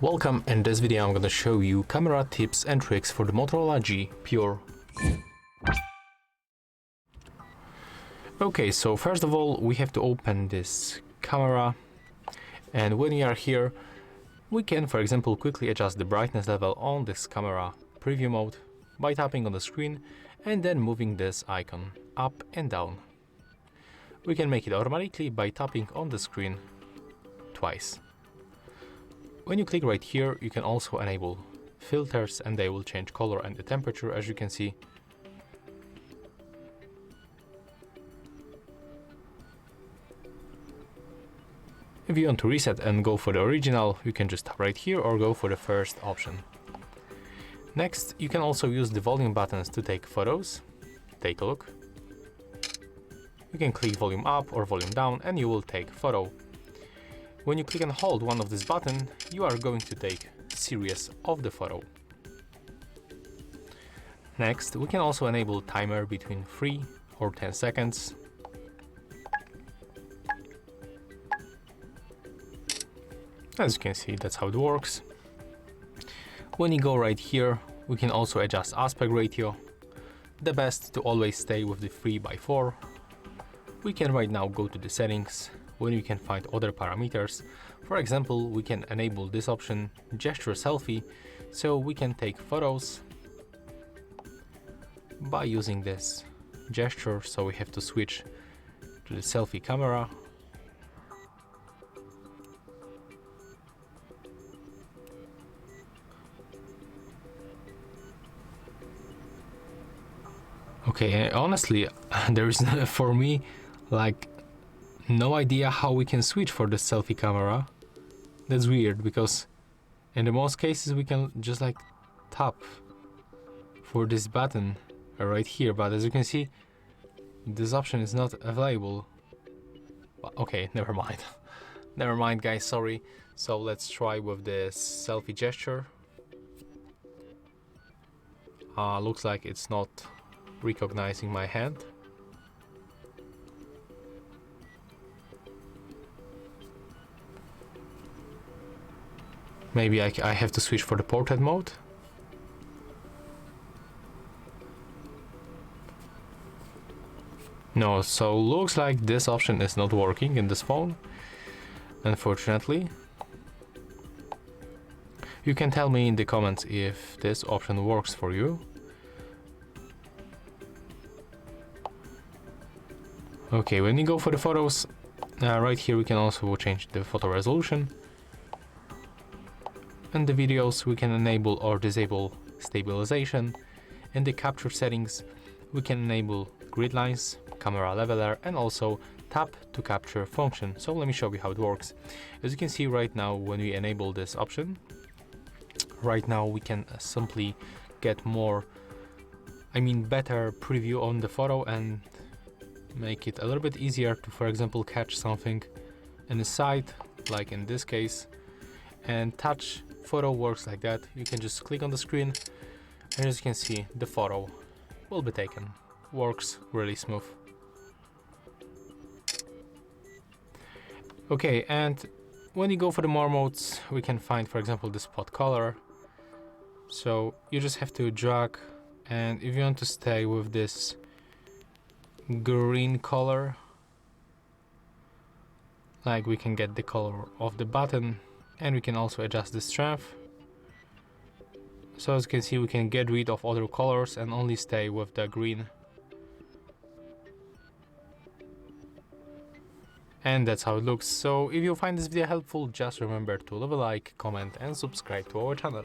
Welcome, in this video I'm going to show you camera tips and tricks for the Motorola G Pure. Okay, so first of all we have to open this camera, and when we are here we can, for example, quickly adjust the brightness level on this camera preview mode by tapping on the screen and then moving this icon up and down. We can make it automatically by tapping on the screen twice. When you click right here, you can also enable filters and they will change color and the temperature, as you can see. If you want to reset and go for the original, you can just tap right here or go for the first option. Next, you can also use the volume buttons to take photos. Take a look. You can click volume up or volume down and you will take photo. When you click and hold one of this button, you are going to take series of the photo. Next, we can also enable timer between 3 or 10 seconds. As you can see, that's how it works. When you go right here, we can also adjust aspect ratio. The best to always stay with the 3:4. We can right now go to the settings, when you can find other parameters. For example, we can enable this option, gesture selfie, so we can take photos by using this gesture. So we have to switch to the selfie camera. Okay, honestly, there is for me like no idea how we can switch for the selfie camera. That's weird, because in the most cases we can just like tap for this button right here, but as you can see this option is not available. Okay, never mind. Never mind guys, sorry. So let's try with this selfie gesture. Looks like it's not recognizing my hand. Maybe I have to switch for the portrait mode. No, so looks like this option is not working in this phone, unfortunately. You can tell me in the comments if this option works for you. Okay, when you go for the photos, right here we can also change the photo resolution. In the videos we can enable or disable stabilization. In the capture settings we can enable grid lines, camera leveler, and also tap to capture function. So let me show you how it works. As you can see right now, when we enable this option, right now we can simply get better preview on the photo and make it a little bit easier to, for example, catch something in the side, like in this case. And touch photo works like that. You can just click on the screen and as you can see the photo will be taken. Works really smooth. Okay, and when you go for the more modes we can find, for example, the spot color. So you just have to drag, and if you want to stay with this green color, like we can get the color of the button, and we can also adjust the strength. So as you can see we can get rid of other colors and only stay with the green. And that's how it looks. So if you find this video helpful, just remember to leave a like, comment and subscribe to our channel.